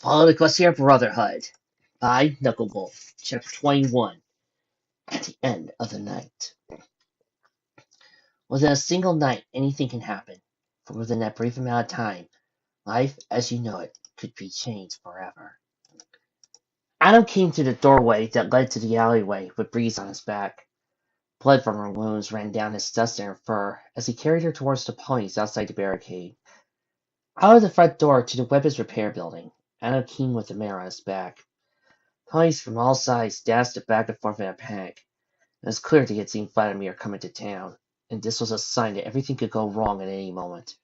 Follow the Equestria Brotherhood by Knucklewolf, Chapter 21. At the end of the night. Within a single night, anything can happen. For within that brief amount of time, life as you know it could be changed forever. Adam came through the doorway that led to the alleyway with Breeze on his back. Blood from her wounds ran down his dusty and fur as he carried her towards the ponies outside the barricade. Out of the front door to the weapons repair building, Adam came with the mare on his back. Ponies from all sides dashed back and forth in a panic. It was clear they had seen Vladimir coming to town, and this was a sign that everything could go wrong at any moment.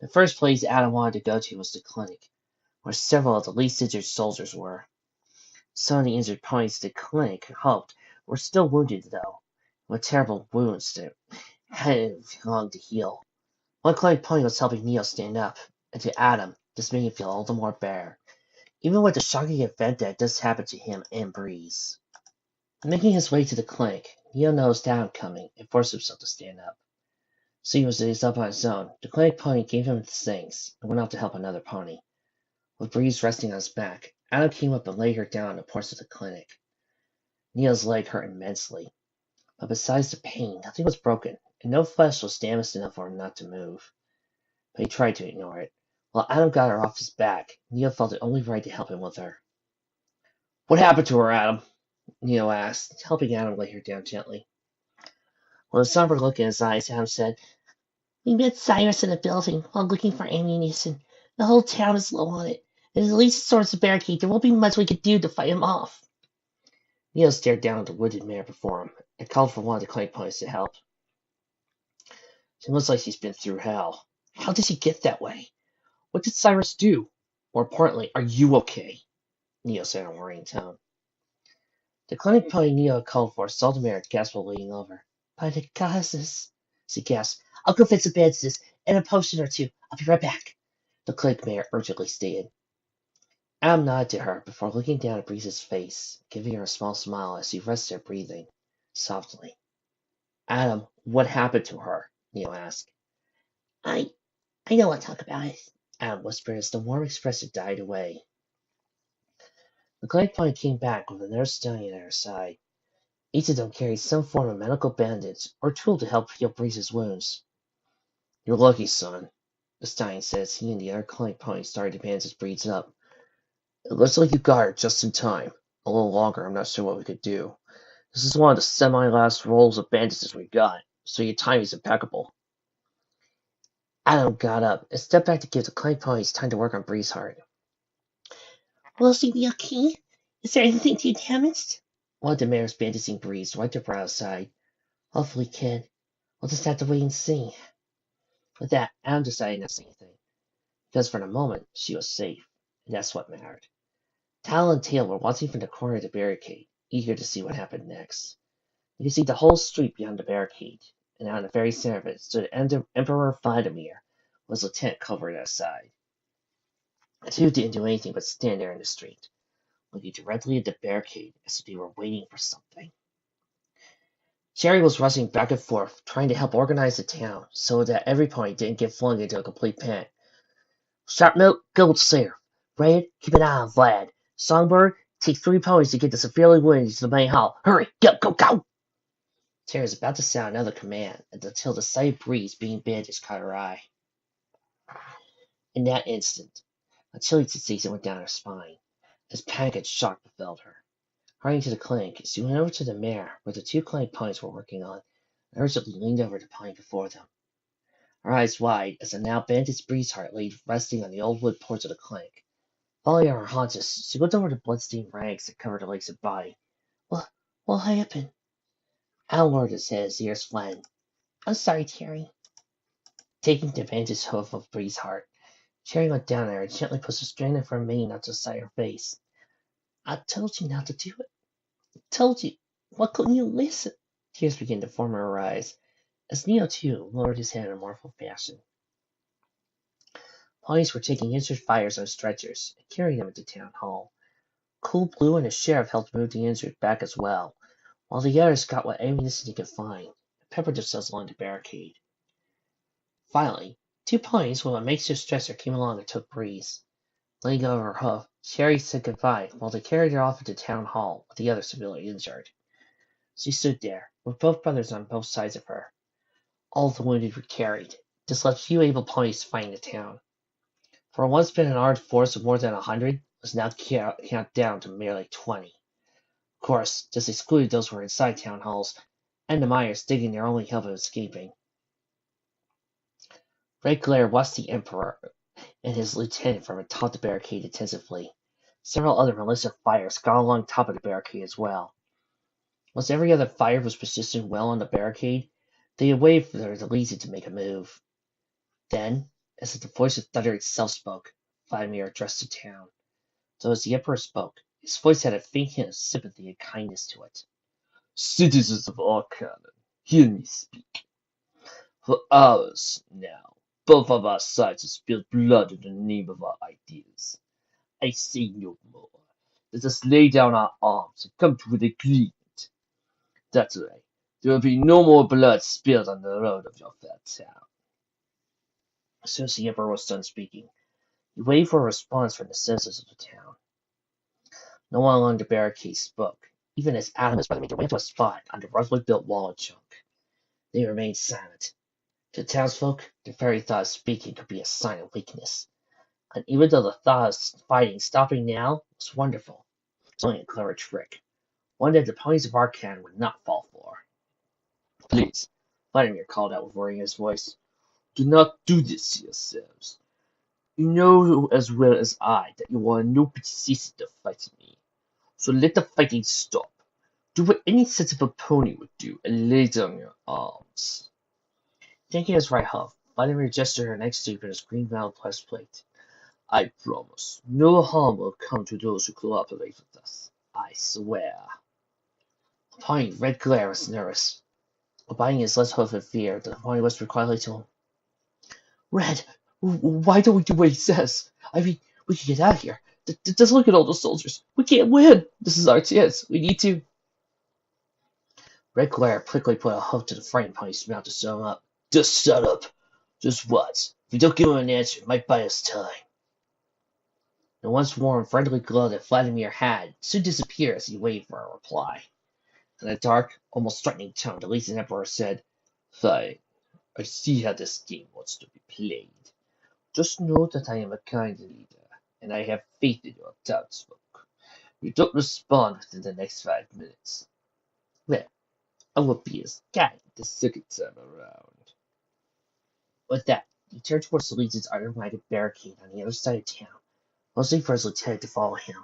The first place Adam wanted to go to was the clinic, where several of the least injured soldiers were. Some of the injured ponies at the clinic hoped were still wounded, though, with terrible wounds that hadn't long to heal. One clinic pony was helping Neo stand up, and to Adam, this made him feel all the more better, even with the shocking event that had just happened to him and Breeze. Making his way to the clinic, Neo noticed Adam coming and forced himself to stand up. Seeing he was up on his own, the clinic pony gave him his things and went out to help another pony. With Breeze resting on his back, Adam came up and laid her down on the porch of the clinic. Neo's leg hurt immensely, but besides the pain, nothing was broken, and no flesh was damaged enough for him not to move. But he tried to ignore it. While Adam got her off his back, Neo felt it only right to help him with her. "What happened to her, Adam?" Neo asked, helping Adam lay her down gently. With a somber look in his eyes, Adam said, "We met Cyrus in the building while looking for ammunition. The whole town is low on it, and at least towards the barricade there won't be much we can do to fight him off." Neo stared down at the wounded mare before him and called for one of the clinic ponies to help. "She looks like she's been through hell. How did she get that way? What did Cyrus do? More importantly, are you okay?" Neo said in a worrying tone. The clinic pony Neo called for saw the mare gasp while leaning over. "By the goddesses," she gasped. "I'll go fetch some bandages and a potion or two. I'll be right back," the clinic mare urgently stated. Adam nodded to her before looking down at Breeze's face, giving her a small smile as she rested there breathing softly. "Adam, what happened to her?" Neo asked. I don't want to talk about it," Adam whispered as the warm expression died away. The clinic pony came back with a nurse standing at her side. Each of them carried some form of medical bandage or tool to help heal Breeze's wounds. "You're lucky, son," the stallion said as he and the other clinic pony started to bandage Breeze up. "It looks like you got her just in time. A little longer, I'm not sure what we could do. This is one of the semi-last rolls of bandages we got, so your timing's impeccable." Adam got up and stepped back to give the clinic ponies time to work on Breeze's heart. "Will she be okay? Is there anything too damaged?" One of the mares bandaging Breeze wiped her brow aside. "Hopefully, kid. We'll just have to wait and see." With that, Adam decided not to say anything, because for the moment she was safe, and that's what mattered. Tal and Tail were watching from the corner of the barricade, eager to see what happened next. You could see the whole street beyond the barricade, and on the very center of it stood Emperor Vladimir, with his lieutenant covered at his side. The two didn't do anything but stand there in the street, looking directly at the barricade as if they were waiting for something. Cherry was rushing back and forth, trying to help organize the town so that every pony didn't get flung into a complete panic. "Sharp Milk, go to Sarah. Red, keep an eye on Vlad. Songbird, take 3 ponies to get the severely wounded to the main hall. Hurry, go, go, go!" Cherry was about to sound another command until the sight of Breeze being bandaged caught her eye. In that instant, a chilly sensation went down her spine, as panic and shock befell her. Hurrying to the clinic, she went over to the mare where the 2 clinic ponies were working on, and urgently leaned over the pony before them. Her eyes wide as the now bandaged Breeze heart lay resting on the old wood porch of the clinic. Falling on her haunches, she looked over the blood-stained rags that covered her legs and body. What happened?" Al lowered his head, his ears flattened. "I'm sorry, Terry." Taking the bandaged hoof of Breeze's heart, Cherry went down there and gently pushed a strand of her mane out to the side of her face. "I told you not to do it. I told you. Why couldn't you listen?" Tears began to form in her eyes, as Neo, too, lowered his head in a mournful fashion. Ponies were taking injured fighters on stretchers and carrying them into town hall. Cool Blue and the sheriff helped move the injured back as well, while the others got what ammunition they could find and peppered themselves along the barricade. Finally, 2 ponies with a makeshift stretcher came along and took Breeze. Letting go of her hoof, Sherry said goodbye while they carried her off into town hall with the other severely injured. She stood there, with both brothers on both sides of her. All the wounded were carried. Just left few able ponies to fight in the town. For what once been an armed force of more than 100, was now counted down to merely 20. Of course, this excluded those who were inside town halls, and the miners digging their only hope of escaping. Red Glare watched the Emperor and his lieutenant from atop the barricade attentively. Several other militia fighters got along top of the barricade as well. Once every other fighter was positioned well on the barricade, they had waited for the legion to make a move. Then, as if the voice of thunder itself spoke, Vladimir addressed the town. Though as the Emperor spoke, his voice had a faint hint of sympathy and kindness to it. Citizens of Arcanum, hear me speak. For hours now, both of our sides have spilled blood in the name of our ideas. I say no more. Let us lay down our arms and come to an agreement. That way, there will be no more blood spilled on the road of your fair town. As soon as the Emperor was done speaking, he waited for a response from the citizens of the town. No one along the barricade spoke, even as Adam and his brother made their way to a spot on the roughly built wall of junk. They remained silent. To the townsfolk, the very thought of speaking could be a sign of weakness. And even though the thought of fighting stopping now was wonderful, it was only a clever trick, one that the ponies of Arcan would not fall for. Please, Vladimir called out with worry in his voice, do not do this to yourselves. You know as well as I that you are in no position to fight me. So let the fighting stop. Do what any sensible pony would do and lay down your arms. Taking his right hoof, Vladimir gestured her next to his green metal breastplate. I promise, no harm will come to those who cooperate with us. I swear. The pony, Red Glare, was nervous. Biting his left hoof in fear, the pony whispered quietly to him, Red, why don't we do what he says? I mean, we can get out of here. Just look at all those soldiers. We can't win. This is our chance. We need to. Red Glare quickly put a hoof to the frightened pony's mouth to show him up. Just shut up. Just what? If we don't give him an answer, it might buy us time. The once warm, friendly glow that Vladimir had soon disappeared as he waited for a reply. In a dark, almost threatening tone, the Legion Emperor said, Fine. I see how this game wants to be played. Just know that I am a kind leader, and I have faith in your townsfolk. If you don't respond within the next 5 minutes, well, I will be as kind the second time around. With that, he turned towards the Legion's iron-minded barricade on the other side of town, mostly for his lieutenant to follow him.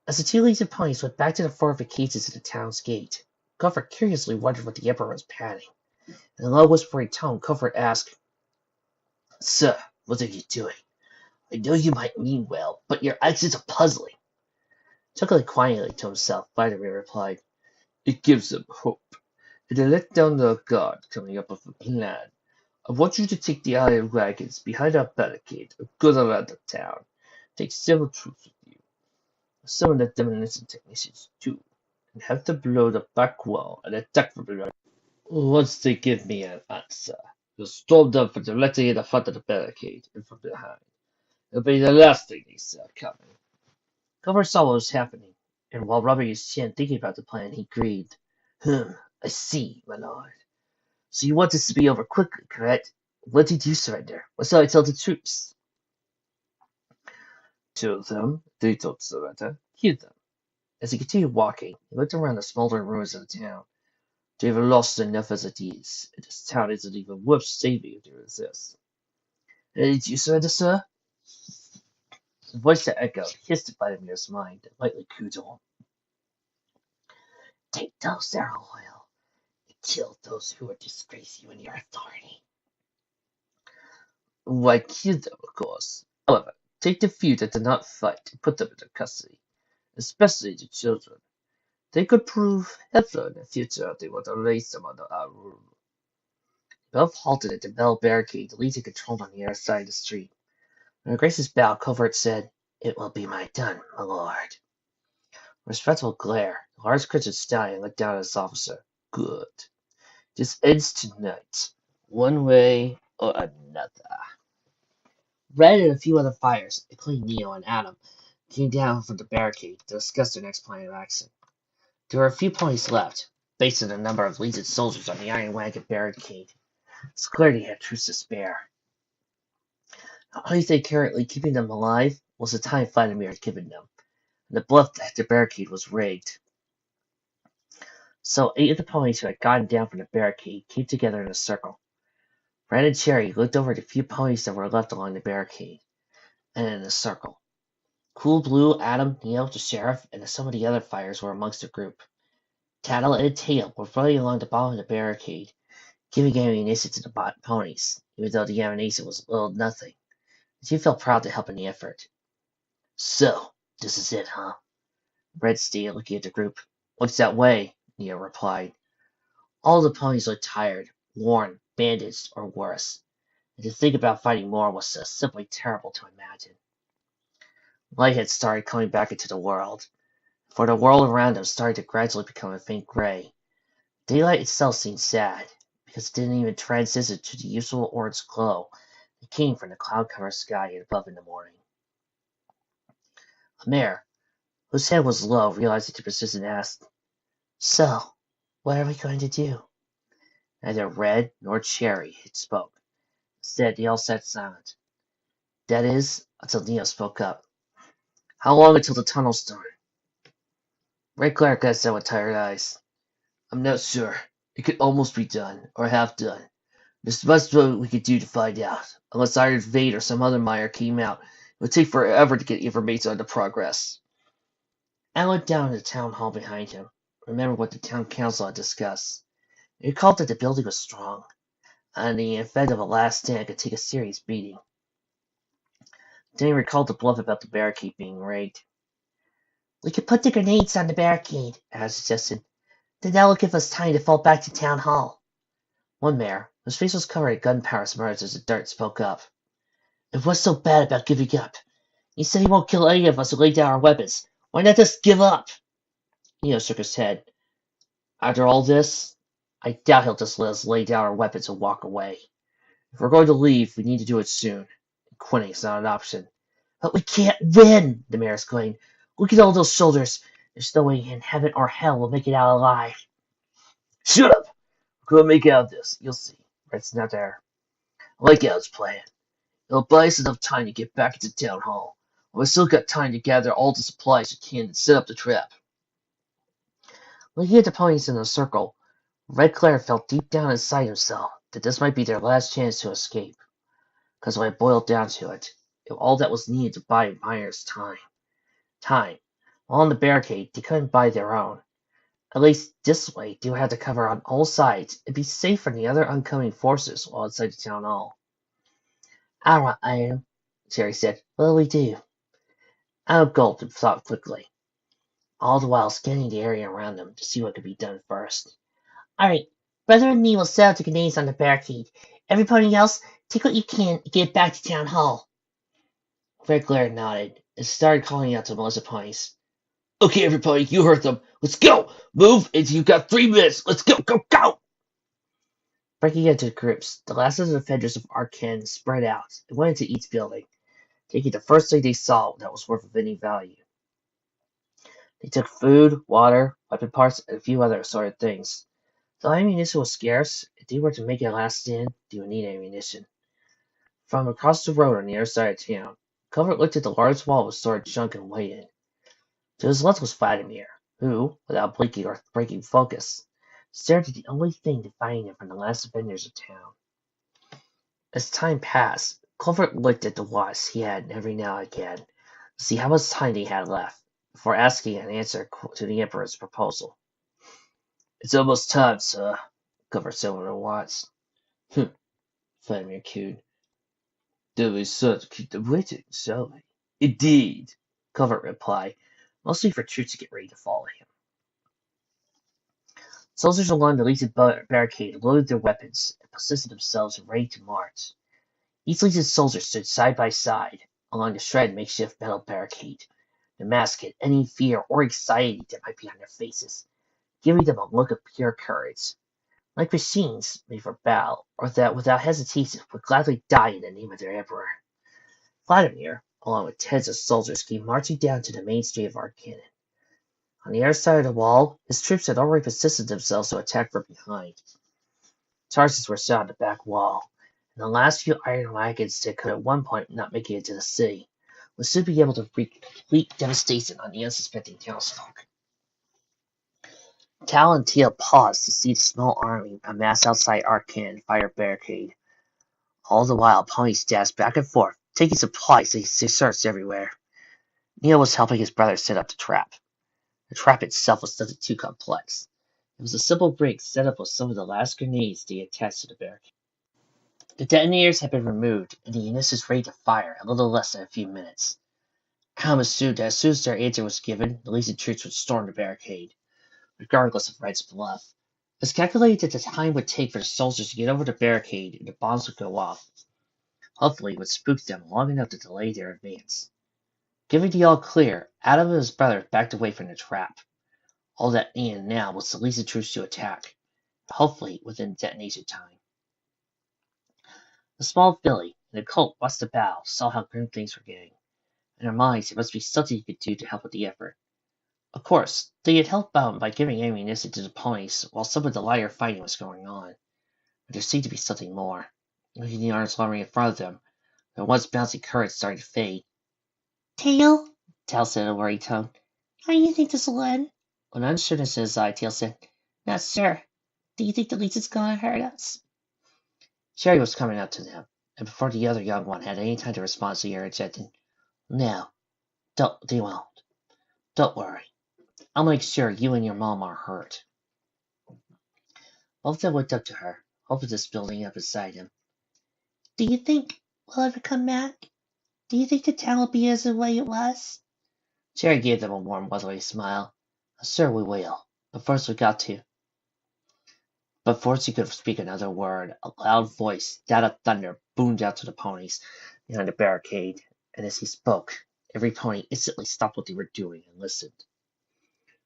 As the two Legion ponies went back to the fortifications at the town's gate, Comfort curiously wondered what the Emperor was planning. In a low, whispering tone, Comfort asked, Sir, what are you doing? I know you might mean well, but your actions are puzzling. Chuckling quietly to himself, Vladimir replied, It gives them hope. And to let down their guard coming up with a plan. I want you to take the iron wagons behind our barricade and go around the town. Take several troops with you. Some of the demolition technicians too, and have them blow the back wall and attack from behind. Once they give me an answer, you'll storm them from directly in the front of the barricade and from behind. It'll be the last thing they saw coming. Cover saw what was happening, and while rubbing his chin thinking about the plan, he grieved. I see, my lord. So you want this to be over quickly, correct? When did you surrender? What shall I tell the troops? Tell them they don't surrender. Kill them. As he continued walking, he looked around the smoldering ruins of the town. They've lost enough as it is, and this town isn't even worth saving if they resist. Did you surrender, sir? The voice that echoed hissed at Vladimir's mind and lightly cooed to him. Take those there, loyal, and kill those who would disgrace you and your authority. Why kill them, of course. However, take the few that did not fight and put them into custody, especially the children. They could prove helpful in the future if they were to raise them under our rule. Both halted at the metal barricade the Legion controlled on the other side of the street. When Grace's bow, Covert said, It will be my done, my lord. Respectful glare, the large crimson stallion looked down at his officer. Good. This ends tonight, one way or another. Red and a few other fighters, including Neo and Adam, came down from the barricade to discuss their next plan of action. There were a few ponies left, based on the number of Legion soldiers on the Iron Wagon barricade. It's clear they had troops to spare. The only thing currently keeping them alive was the time Vladimir had given them, and the bluff that the barricade was rigged. So 8 of the ponies who had gotten down from the barricade came together in a circle. Red and Cherry looked over at the few ponies that were left along the barricade, and in a circle. Cool Blue, Adam, Neo, the sheriff, and some of the other fighters were amongst the group. Tattle and Tail were running along the bottom of the barricade, giving ammunition to the ponies, even though the ammunition was little nothing. The two felt proud to help in the effort. So, this is it, huh? Red stared, looking at the group. Looks that way, Neo replied. All the ponies looked tired, worn, bandaged, or worse, and to think about fighting more was simply terrible to imagine. Light had started coming back into the world, for the world around them started to gradually become a faint gray. Daylight itself seemed sad, because it didn't even transition to the usual orange glow that came from the cloud-covered sky above in the morning. Amir, whose head was low, realizing the position, asked, So, what are we going to do? Neither Red nor Cherry had spoke. Instead, they all sat silent. That is, until Neo spoke up. How long until the tunnel's done? Red Clark asked out with tired eyes. I'm not sure. It could almost be done, or half done. There's much what we could do to find out. Unless Iron Vade or some other mire came out, it would take forever to get information on the progress. I looked down at the town hall behind him, remembered what the town council had discussed. He recalled that the building was strong, and the event of a last stand could take a serious beating. Then he recalled the bluff about the barricade being rigged. We could put the grenades on the barricade, Adam suggested. Then that will give us time to fall back to town hall. One mare, whose face was covered in gunpowder smudges as the dart, spoke up. And what's so bad about giving up? He said he won't kill any of us who lay down our weapons. Why not just give up? Neo shook his head. After all this, I doubt he'll just let us lay down our weapons and walk away. If we're going to leave, we need to do it soon. Quitting is not an option. But we can't win, the mayor exclaimed. Look at all those soldiers. There's no way in heaven or hell we'll make it out alive. Shut up! We're gonna make out this. You'll see. Red's not there. I like Al's plan. It'll buy us enough time to get back into town hall. We've still got time to gather all the supplies we can and set up the trap. Looking at the ponies in a circle, Red Claire felt deep down inside himself that this might be their last chance to escape. Because when it boiled down to it, all that was needed to buy Myers time. Time. While on the barricade, they couldn't buy their own. At least this way, they would have to cover on all sides and be safe from the other oncoming forces while inside the town hall. Alright, Adam, Jerry said. What'll we do? Adam gulped and thought quickly, all the while scanning the area around them to see what could be done first. Alright, Brother and me will set up the grenades on the barricade. Everybody else, take what you can and get back to town hall. Red Glare nodded and started calling out to Melissa Ponies. Okay, everybody, you heard them. Let's go! Move, and you've got 3 minutes. Let's go, go, go! Breaking into groups, the last of the defenders of Arcan spread out and went into each building, taking the first thing they saw that was worth of any value. They took food, water, weapon parts, and a few other assorted things. Though ammunition was scarce, if they were to make a last stand, they would need ammunition. From across the road on the other side of town, Covert looked at the large wall with stored junk and waited. To his left was Vladimir, who, without blinking or breaking focus, stared at the only thing dividing him from the last defenders of town. As time passed, Covert looked at the watch he had every now and again to see how much time they had left before asking an answer to the Emperor's proposal. It's almost time, sir, Covert said with a watch. Vladimir cooed. Then we sort to keep them waiting, shall we? Indeed, Covert replied, mostly for troops to get ready to follow him. Soldiers along the Legion barricade loaded their weapons and positioned themselves ready to march. Each Legion soldier stood side by side along the shredded makeshift metal barricade, to mask any fear or anxiety that might be on their faces, giving them a look of pure courage, like machines made for battle, or that without hesitation would gladly die in the name of their emperor. Vladimir, along with tens of soldiers, came marching down to the main street of Arcannon. On the other side of the wall, his troops had already positioned themselves to attack from behind. Charges were set on the back wall, and the last few iron wagons that could at one point not make it into the city would soon be able to wreak complete devastation on the unsuspecting townsfolk. Tal and Teal paused to see the small army amassed outside Arcannon fire barricade. All the while, ponies dashed back and forth, taking supplies they searched everywhere. Neil was helping his brother set up the trap. The trap itself was nothing too complex. It was a simple rig set up with some of the last grenades they attached to the barricade. The detonators had been removed, and the units was ready to fire in a little less than a few minutes. Ham assumed that as soon as their answer was given, the Legion troops would storm the barricade, regardless of Red's bluff. It was calculated that the time would take for the soldiers to get over the barricade and the bombs would go off. Hopefully, it would spook them long enough to delay their advance. Giving the all clear, Adam and his brother backed away from the trap. All that needed now was the Legion troops to attack, hopefully within detonation time. The small Billy and the Colt watched the battle, saw how grim things were getting. In their minds, there must be something he could do to help with the effort. Of course, they had helped out by giving ammunition to the ponies while some of the lighter fighting was going on. But there seemed to be something more. Looking at the arms lumbering in front of them, their once bouncy courage started to fade. Tail, Tal said in a worried tone. How do you think this will end? With unsureness in his eye, Tail said, Not sure. Do you think the leech is going to hurt us? Sherry was coming up to them, and before the other young one had any time to respond, she interjected, No, they won't. Don't worry. I'll make sure you and your mom are hurt. Both of them looked up to her, hoping this building up beside him. Do you think we'll ever come back? Do you think the town will be as the way it was? Sherry gave them a warm, motherly smile. Sure we will. But first we got to. Before she could speak another word, a loud voice, that of thunder, boomed out to the ponies behind the barricade, and as he spoke, every pony instantly stopped what they were doing and listened.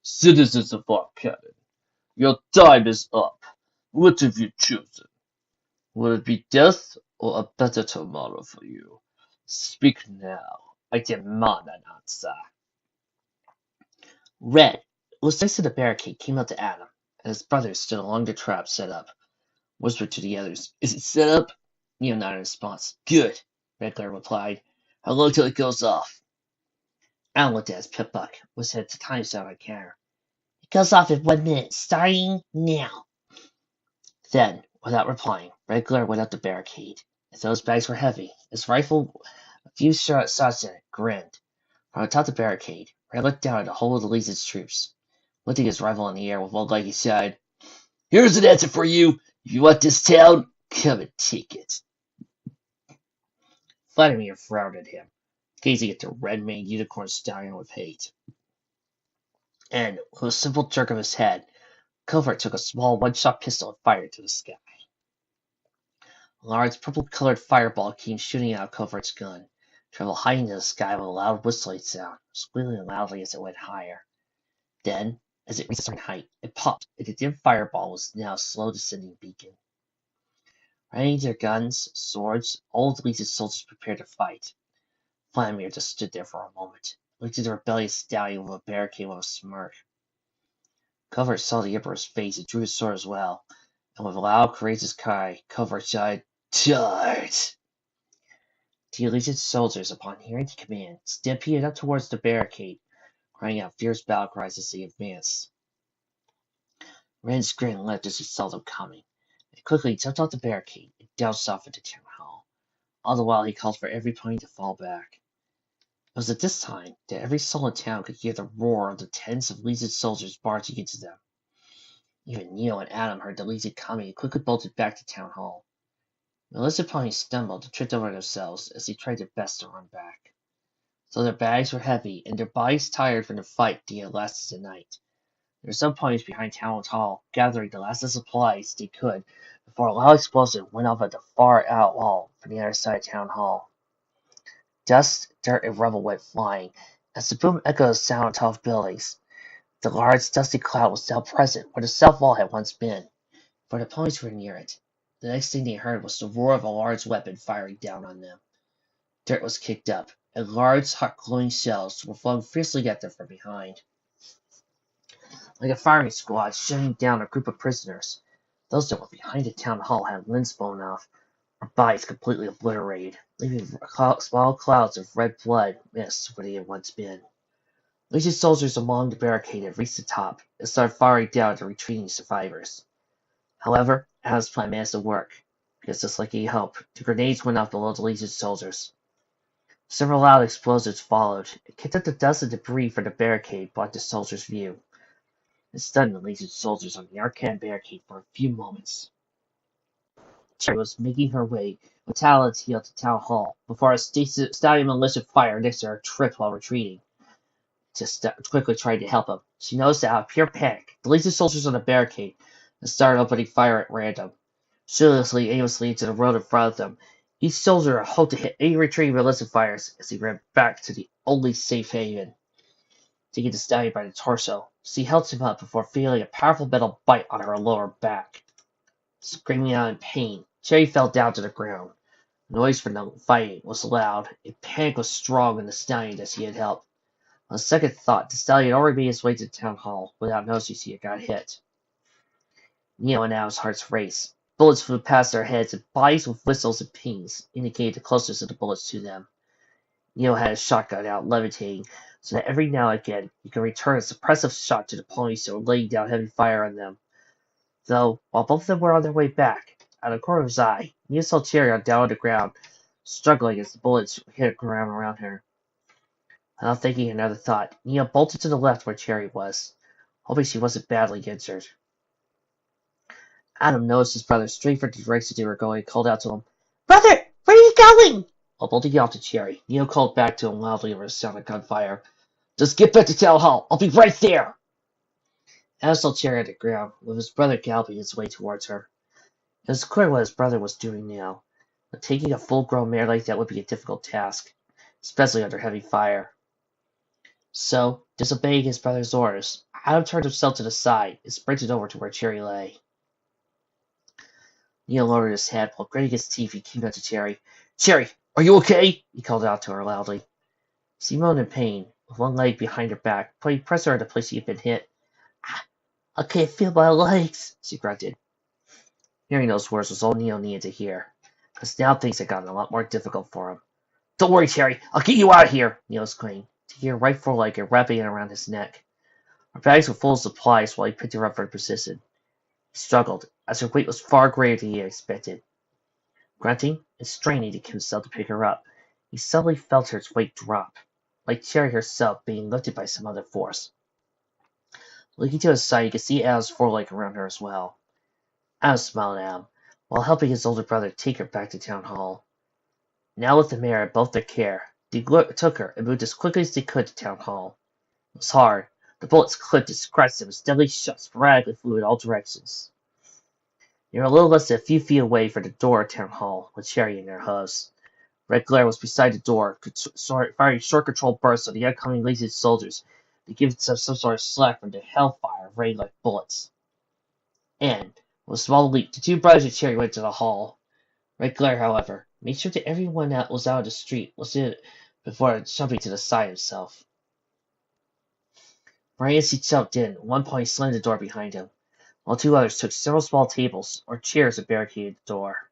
Citizens of Arcannon, your time is up. What have you chosen? Will it be death or a better tomorrow for you? Speak now. I demand an answer. Red, who was next to the barricade, came out to Adam, and his brothers stood along the trap set up. Whispered to the others, Is it set up? Neil nodded in response. Good, Redglare replied. How long till it goes off? Alan looked at his pit buck, which had the time sound on camera. It goes off in 1 minute, starting now. Then, without replying, Redglare went up the barricade. As those bags were heavy, his rifle, a few shots in it, grinned. From atop the barricade, Red looked down at the whole of the Legion's troops. Lifting his rifle in the air with one leg, he said, Here's an answer for you. If you want this town, come and take it. Vladimir frowned at him, gazing at the red-maned unicorn stallion with hate. And, with a simple jerk of his head, Covert took a small one-shot pistol and fired into the sky. A large purple-colored fireball came shooting out of Covert's gun, traveled high into the sky with a loud whistling sound, squealing loudly as it went higher. Then, as it reached a certain height, it popped, and the dim fireball was now a slow descending beacon. Readying their guns, swords, all the Legion's soldiers prepared to fight. Vladimir just stood there for a moment, looked at the rebellious stallion over a barricade with a smirk. Covert saw the Emperor's face and drew his sword as well, and with a loud, courageous cry, Covert shouted, Charge! The Legion soldiers, upon hearing the command, stampeded up towards the barricade, crying out fierce battle cries as they advanced. Ren's grin left as he saw them coming, and quickly jumped off the barricade and doused off into town hall. All the while he called for every pony to fall back. It was at this time that every soul in town could hear the roar of the tens of Legion soldiers barging into them. Even Neil and Adam heard the Legion coming and quickly bolted back to town hall. The lizard ponies stumbled and tripped over themselves as they tried their best to run back. So their bags were heavy and their bodies tired from the fight that had lasted the night. There were some ponies behind town hall, gathering the last of the supplies they could before a loud explosion went off at the far out wall from the other side of town hall. Dust, dirt, and rubble went flying, as the boom echoed the sound on top of buildings. The large, dusty cloud was now present where the south wall had once been, for the ponies were near it. The next thing they heard was the roar of a large weapon firing down on them. Dirt was kicked up, and large, hot glowing shells were flung fiercely at them from behind. Like a firing squad shooting down a group of prisoners, those that were behind the town hall had limbs blown off, or bodies completely obliterated, leaving small clouds of red blood mist where they had once been. Legion soldiers along the barricade had reached the top and started firing down at the retreating survivors. However, Adam's plan managed to work, because just like he hoped, the grenades went off below the Legion soldiers. Several loud explosions followed, and kicked up the dust and debris from the barricade blocked the soldiers' view. It stunned the Legion soldiers on the arcade barricade for a few moments. Cherry was making her way with Talon's heel to Town Hall before a stallion militia fire next to her tripped while retreating. Just quickly tried to help him. She noticed that out of pure panic, the Legion soldiers on the barricade had started opening fire at random, aimlessly into the road in front of them. Each soldier hoped to hit any retreating militia fires as he ran back to the only safe haven. Taking the stallion by the torso, she held him up before feeling a powerful metal bite on her lower back. Screaming out in pain, Cherry fell down to the ground. The noise from the fighting was loud, and panic was strong in the stallion as he had helped. On second thought, the stallion had already made his way to the town hall without noticing he had got hit. Neo and Al's hearts raced. Bullets flew past their heads, and bodies with whistles and pings indicated the closeness of the bullets to them. Neo had his shotgun out, levitating, so that every now and again he could return a suppressive shot to the ponies that were laying down heavy fire on them. Though, while both of them were on their way back, out of the corner of his eye, Neo saw Cherry down on the ground, struggling as the bullets hit the ground around her. Without thinking another thought, Neo bolted to the left where Cherry was, hoping she wasn't badly injured. Adam noticed his brother straight from the direction they were going and called out to him, "Brother, where are you going?" While bolting off to Cherry, Neo called back to him loudly over the sound of gunfire, "Just get back to Town Hall. I'll be right there." Adam saw Cherry on the ground, with his brother galloping his way towards her. It was clear what his brother was doing now, but taking a full-grown mare like that would be a difficult task, especially under heavy fire. So, disobeying his brother's orders, Adam turned himself to the side and sprinted over to where Cherry lay. Neil lowered his head while gritting his teeth. He came out to Cherry. "Cherry, are you okay?" he called out to her loudly. She moaned in pain, with one leg behind her back, but he pressed her in the place she had been hit. "I can't feel my legs," she grunted. Hearing those words was all Neil needed to hear, because now things had gotten a lot more difficult for him. "Don't worry, Cherry, I'll get you out of here," Neil exclaimed, taking her right foreleg and wrapping it around his neck. Her bags were full of supplies while he picked her up for position. He struggled, as her weight was far greater than he had expected. Grunting and straining himself to pick her up, he suddenly felt her weight drop, like Cherry herself being lifted by some other force. Looking to his side, he could see Al's foreleg around her as well. Al smiled at him, while helping his older brother take her back to Town Hall. Now with the mare at both their care, they took her and moved as quickly as they could to Town Hall. It was hard. The bullets clipped and scratched them as deadly shots sporadically flew in all directions. They were a little less than a few feet away from the door of Town Hall, with Cherry in their hooves. Red Glare was beside the door, firing short-control bursts on the oncoming Legion soldiers to give itself some sort of slack from the hellfire raining like bullets. And, with a small leap, the two brothers and Cherry went to the hall. Red Glare, however, made sure that everyone that was out on the street was in it before jumping to the side himself. Right as he jumped in, one pony slammed the door behind him, while two others took several small tables or chairs and barricaded the door.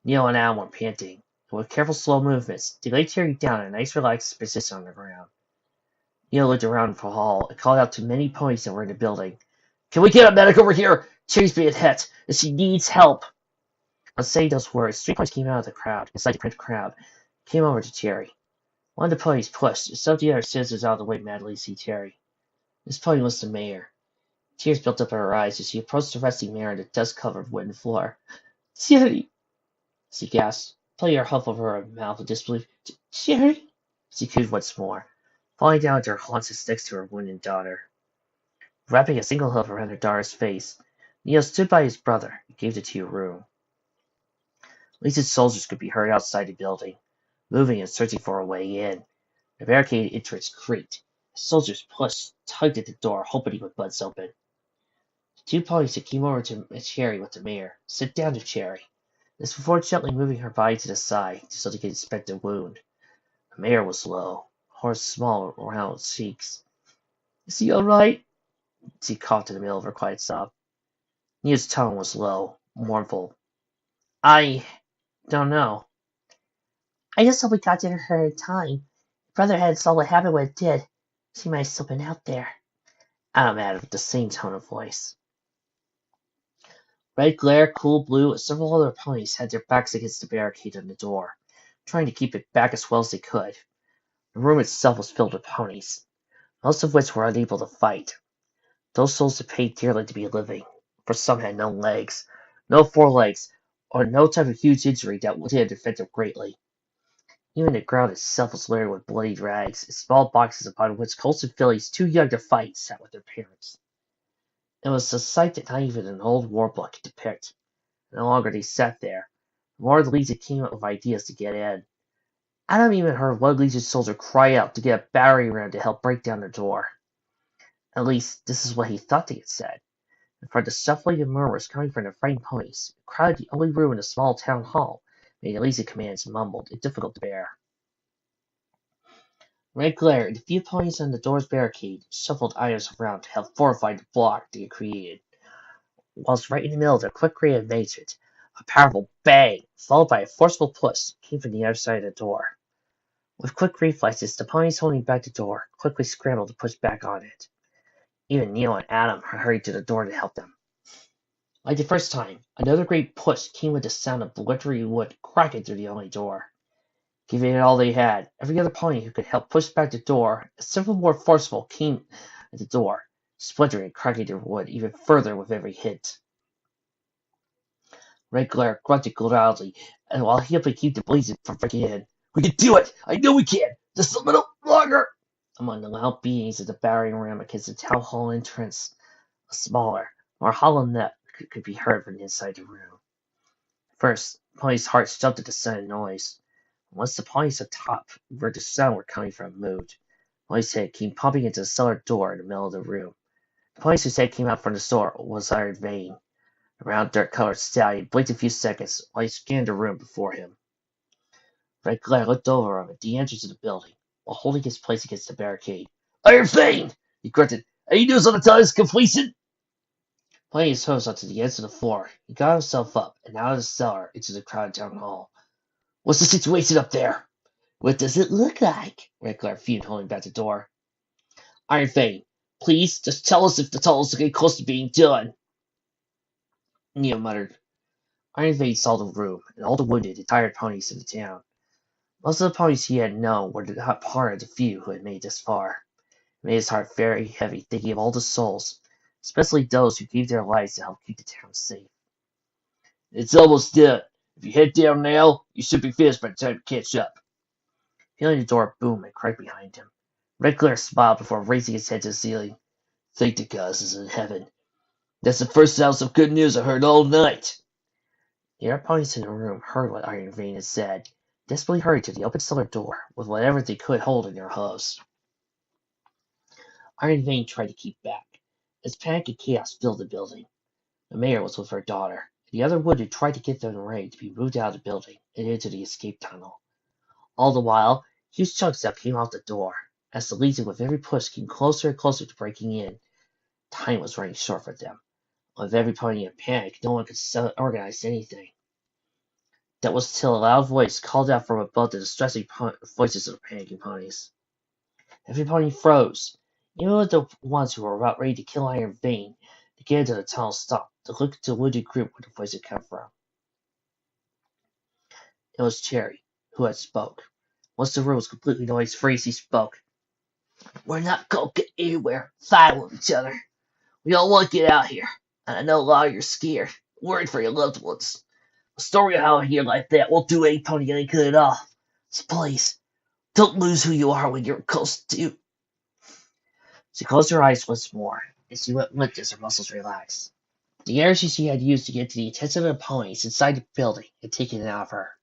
Neil and Al were panting, and with careful, slow movements, they laid Cherry down in a nice, relaxed position on the ground. Neil looked around the hall and called out to many ponies that were in the building, "Can we get a medic over here? Cherry's being hit, and she needs help." On saying those words, three ponies came out of the crowd, inside the print crowd, came over to Cherry. One of the ponies pushed, and some of the other citizens out of the way madly to see Cherry. This pony was the mayor. Tears built up in her eyes as she approached the resting mare on the dust-covered wooden floor. "Cherry!" she gasped, putting her hoof over her mouth in disbelief. "Cherry!" she cooed once more, falling down to her haunches next to her wounded daughter. Wrapping a single hoof around her daughter's face, Neil stood by his brother and gave the two room. Legion soldiers could be heard outside the building, moving and searching for a way in. The barricade entrance creaked. The soldiers pushed, tugged at the door, hoping it would buzz open. The two ponies that came over to Cherry with the mare sit down to Cherry. This before gently moving her body to the side so they could inspect the wound. The mare was low, horse small, round cheeks. Is he all right? She coughed in the middle of her quiet sob. Nia's tone was low, mournful. I don't know. I just hope we got to her in time. Brotherhood saw what happened when it did. She might have still been out there. Adam added with the same tone of voice. Red Glare, Cool Blue, and several other ponies had their backs against the barricade on the door, trying to keep it back as well as they could. The room itself was filled with ponies, most of which were unable to fight. Those souls had paid dearly to be living, for some had no legs, no forelegs, or no type of huge injury that would have affected them greatly. Even the ground itself was littered with bloody rags and small boxes upon which colts and fillies too young to fight sat with their parents. It was a sight that not even an old war book could depict. The longer they sat there, the more the Legion came up with ideas to get in. Adam even heard one Legion soldier cry out to get a battering ram to help break down their door. At least, this is what he thought they had said. And from the shuffling and murmurs coming from the frightened ponies, who crowded the only room in the small town hall, made the Legion commands mumbled and difficult to bear. Red Glare and the few ponies on the door's barricade shuffled items around to help fortify the block they had created. Whilst right in the middle of their quick rate of matrix, a powerful bang, followed by a forceful push, came from the other side of the door. With quick reflexes, the ponies holding back the door quickly scrambled to push back on it. Even Neil and Adam hurried to the door to help them. Like the first time, another great push came with the sound of bludgeoning wood cracking through the only door. Giving it all they had, every other pony who could help push back the door, and several more forceful came at the door, splintering and cracking their wood even further with every hit. Red Glare grunted loudly, and while he helped keep the blazing from breaking in, "We can do it! I know we can! Just a little longer!" Among the loud beatings of the battering ram against the town hall entrance, a smaller, more hollow note could be heard from inside the room. First, the pony's heart jumped at the sudden noise. Once the ponies atop where the sound were coming from moved, Molly's head came pumping into the cellar door in the middle of the room. The pony whose head came out from the door was Iron Vein. The round dirt-colored stallion blinked a few seconds while he scanned the room before him. Red Glare looked over him at the entrance of the building, while holding his place against the barricade. "Iron Vein!" he grunted. "Any news on the tunnel's completion?" Putting his hose onto the edge of the floor, he got himself up and out of the cellar into the crowded town hall. "What's the situation up there?" "What does it look like?" Red Glare fumed, holding back the door. "Iron Vein, please, just tell us if the tunnel's getting close to being done," Neo muttered. Iron Vein saw the room, and all the wounded and tired ponies in the town. Most of the ponies he had known were not part of the few who had made this far. It made his heart very heavy thinking of all the souls, especially those who gave their lives to help keep the town safe. "It's almost done. If you head down now, you should be finished by the time you catch up." Feeling the door boom and crack behind him, Red Glare smiled before raising his head to the ceiling. "Thank the gods is in heaven. That's the first ounce of good news I heard all night." The other ponies in the room heard what Iron Vein had said, desperately hurried to the open cellar door with whatever they could hold in their hooves. Iron Vein tried to keep back, as panic and chaos filled the building. The mayor was with her daughter, and the other wounded tried to get them ready to be moved out of the building and into the escape tunnel. All the while, huge chunks now came out the door, as the Legion with every push came closer and closer to breaking in. Time was running short for them. With every pony in panic, no one could organize anything. That was till a loud voice called out from above the distressing voices of the panicking ponies. Every pony froze. Even the ones who were about ready to kill Iron Vein to get into the tunnel stopped to look at the wounded group where the voice had come from. It was Cherry who had spoke. Once the room was completely noise-free, he spoke. "We're not going to get anywhere fighting with each other. We all want to get out here, and I know a lot of you are scared, worried for your loved ones. A story out here like that won't do any pony any good at all. So please, don't lose who you are when you're close to." She closed her eyes once more, and she went limp as her muscles relaxed. The energy she had used to get to the attention of the ponies inside the building had taken it out of her.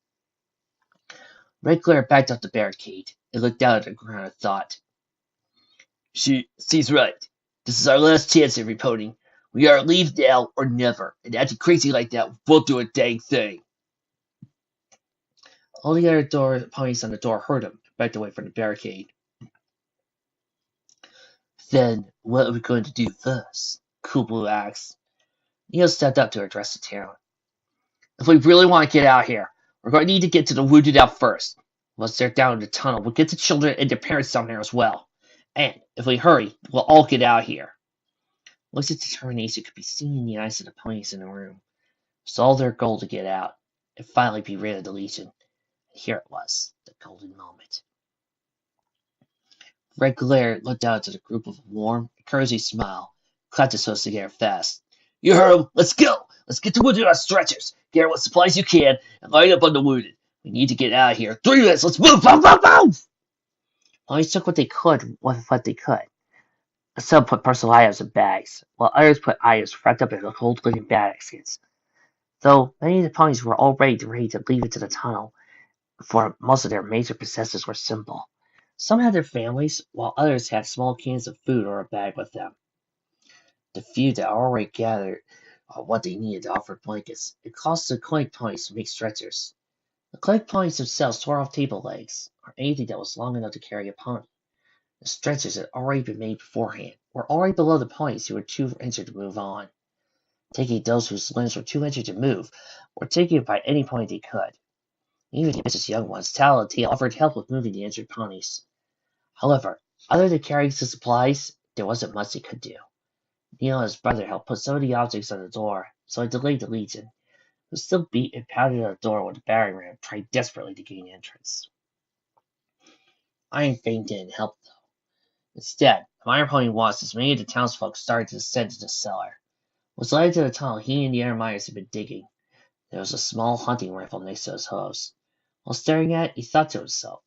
Red Glare backed up the barricade and looked down at the ground and thought. She's right. This is our last chance at reporting. We are leave now or never, and acting crazy like that won't do a dang thing. All the other ponies on the door heard him backed away from the barricade. Then, what are we going to do first? Cool Blue asked. Neil stepped up to address the town. If we really want to get out here, we're going to need to get to the wounded out first. Once they're down in the tunnel, we'll get the children and their parents down there as well. And, if we hurry, we'll all get out here. Looks of determination could be seen in the eyes of the ponies in the room. It was all their goal to get out, and finally be rid of the Legion. And here it was, the golden moment. Red Glare looked out at the group with a warm, encouraging smile, clapped his hands together fast. You heard him! Let's go! Let's get the wounded on stretchers! Get what supplies you can, and line up on the wounded. We need to get out of here. 3 minutes! Let's move! Move! Move! Move! Ponies took what they could with what they could. Some put personal items in bags, while others put items wrapped up in cold linen baskets. Though many of the ponies were already ready to leave into the tunnel, for most of their major possessions were simple. Some had their families, while others had small cans of food or a bag with them. The few that already gathered what they needed to offer blankets. It cost the clank ponies to make stretchers. The clank ponies themselves tore off table legs, or anything that was long enough to carry a pony. The stretchers had already been made beforehand, were already below the ponies who were too injured to move on, taking those whose limbs were too injured to move, or taking it by any pony they could. Even the ambitious young ones, Tal and Teal, offered help with moving the injured ponies. However, other than carrying the supplies, there wasn't much they could do. Neil and his brother helped put some of the objects on the door, so it delayed the Legion, who still beat and pounded on the door with a battering ram, trying desperately to gain entrance. Iron Fang didn't help, though. Instead, the Iron Pony watched as many of the townsfolk started to descend into the cellar. Was led to the tunnel he and the other miners had been digging. There was a small hunting rifle next to his hose. While staring at it, he thought to himself.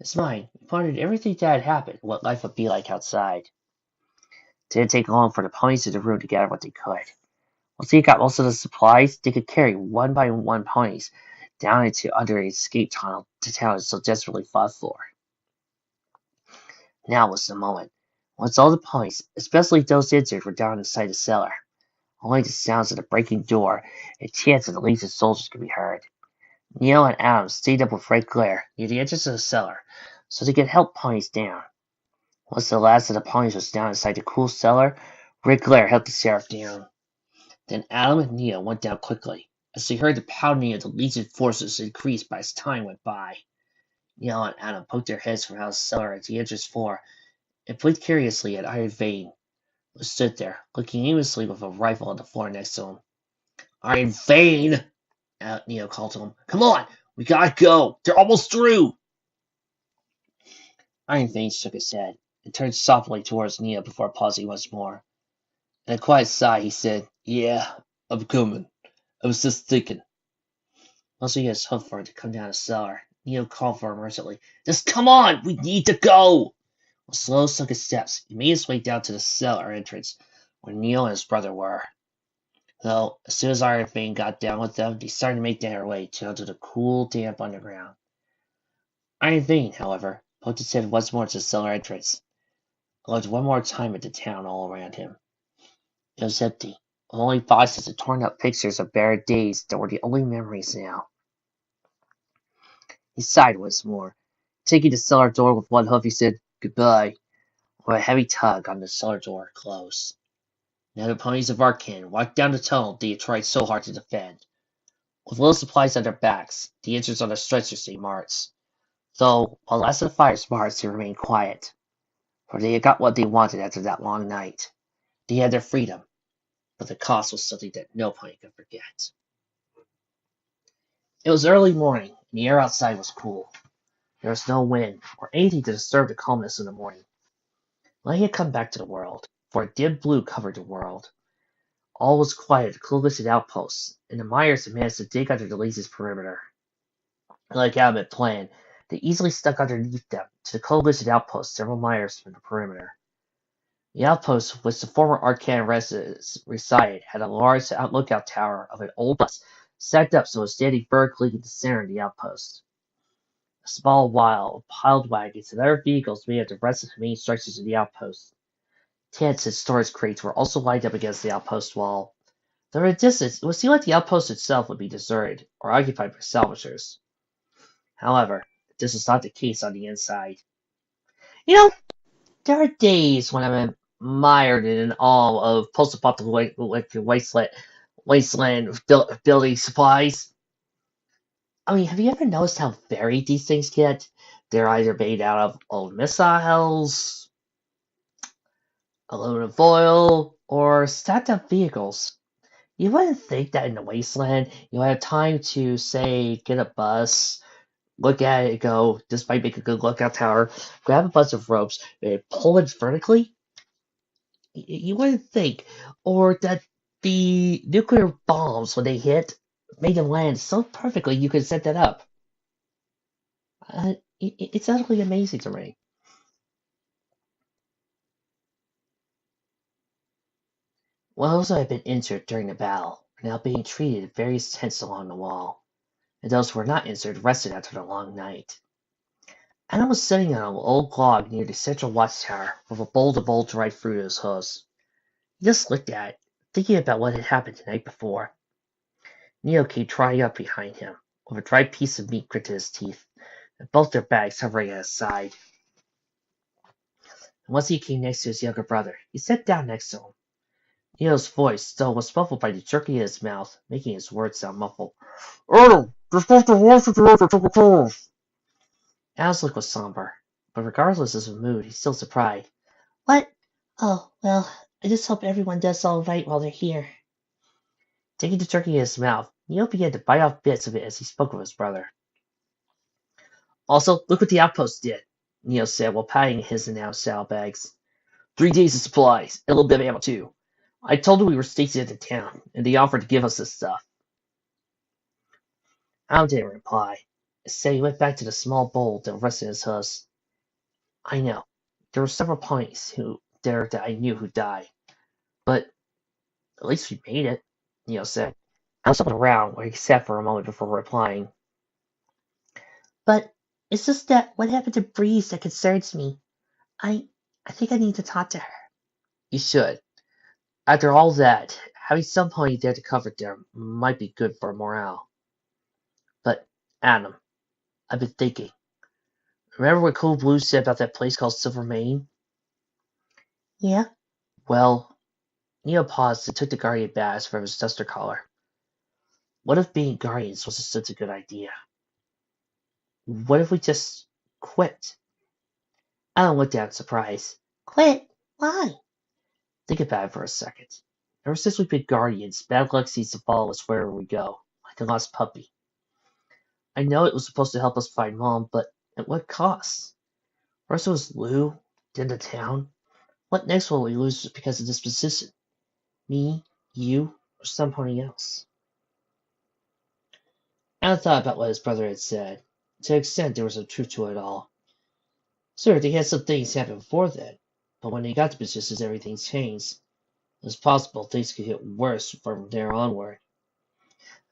In his mind, he pondered everything that had happened, what life would be like outside. It didn't take long for the ponies in the room to gather what they could. Once they got most of the supplies, they could carry one by one ponies down into under an escape tunnel the town had so desperately fought for. Now was the moment. Once all the ponies, especially those injured, were down inside the cellar, only the sounds of the breaking door and chants of the Legion soldiers could be heard. Neil and Adam stayed up with Red Glare near the entrance of the cellar, so they could help ponies down. Once the last of the ponies was down inside the cool cellar, Red Glare helped the sheriff down. Then Adam and Neil went down quickly, as they heard the pounding of the Legion forces increase as time went by. Neil and Adam poked their heads from out the cellar at the entrance floor and blinked curiously at Iron Vein, who stood there, looking aimlessly with a rifle on the floor next to him. Iron Vein! Neil called to him. Come on! We gotta go! They're almost through! Iron Vein shook his head and turned softly towards Neil before pausing once more. In a quiet sigh, he said, Yeah, I'm coming. I was just thinking. Once he had his hoof for it to come down the cellar, Neil called for him urgently. Just come on! We need to go! With slow, sunken steps, he made his way down to the cellar entrance, where Neil and his brother were. Though, as soon as Iron Vein got down with them, they started to make their way down to the cool, damp underground. Iron Vein, however, poked his head once more to the cellar entrance, and looked one more time at the town all around him. It was empty, with only boxes and torn-up pictures of buried days that were the only memories now. He sighed once more. Taking the cellar door with one hoof, he said, Goodbye, with a heavy tug on the cellar door closed. Now the ponies of Arcan walked down the tunnel they had tried so hard to defend. With little supplies on their backs, the injured on their stretchers they marched. Though, while last of the fires marched, they remained quiet, for they had got what they wanted after that long night. They had their freedom, but the cost was something that no pony could forget. It was early morning, and the air outside was cool. There was no wind, or anything to disturb the calmness of the morning. Light had come back to the world, for a dim blue covered the world. All was quiet at the coalition outposts, and the miners had managed to dig under the Legion's perimeter. Like Adam had planned, they easily stuck underneath them to the coalition outposts several miles from the perimeter. The outpost, which the former Arcan residents resided, had a large lookout tower of an old bus stacked up so it was standing vertically in the center of the outpost. A small while of piled wagons and other vehicles made up the rest of the main structures of the outpost. Tents and storage crates were also lined up against the outpost wall. Though at a distance, it would seem like the outpost itself would be deserted or occupied by salvagers. However, this is not the case on the inside. You know, there are days when I'm admired and in awe of post-apocalyptic wasteland building supplies. I mean, have you ever noticed how varied these things get? They're either made out of old missiles, aluminum foil, or stacked up vehicles. You wouldn't think that in the wasteland you have time to, say, get a bus, look at it and go, this might make a good lookout tower, grab a bunch of ropes, and pull it vertically? You wouldn't think. Or that the nuclear bombs, when they hit, made them land so perfectly you could set that up. It's utterly amazing to me. Well, those who had been injured during the battle were now being treated in various tents along the wall, and those who were not injured rested after the long night. Anna was sitting on an old log near the central watchtower with a bowl of dried fruit in his hooves. He just looked at it, thinking about what had happened the night before. Neo came trotting up behind him, with a dried piece of meat grit in his teeth, and both their bags hovering at his side. And once he came next to his younger brother, he sat down next to him. Neo's voice still was muffled by the jerky in his mouth, making his words sound muffled. Adam, you're supposed to watch it after took a tour. Al's look was somber, but regardless of his mood, he still surprised. What? Oh, well, I just hope everyone does all right while they're here. Taking the turkey in his mouth, Neo began to bite off bits of it as he spoke of his brother. Also, look what the outpost did, Neo said while patting his and Al's saddlebags. 3 days of supplies, and a little bit of ammo too. I told them we were stationed at the town, and they offered to give us this stuff. Al didn't reply. Instead, he went back to the small bowl that rested in his hooves. I know. There were several ponies there that I knew who died. But at least we made it, Neo said. I was looking around where he sat for a moment before replying. But it's just that what happened to Breeze that concerns me. I think I need to talk to her. You should. After all that, having some pony there to comfort them might be good for morale. But, Adam, I've been thinking. Remember what Cool Blue said about that place called Silver Mane? Yeah? Well, Neo paused and took the Guardian badge from his duster collar. What if being Guardians was such a good idea? What if we just quit? Alan looked at him in surprise. Quit? Why? Think about it for a second. Ever since we've been Guardians, bad luck seems to follow us wherever we go, like a lost puppy. I know it was supposed to help us find Mom, but at what cost? First it was Lou, then the town. What next will we lose because of this position? Me, you, or somebody else? Alan thought about what his brother had said. To an extent, there was some truth to it all. Sure, they had some things happen before then, but when they got to positions, everything changed. It was possible things could get worse from there onward.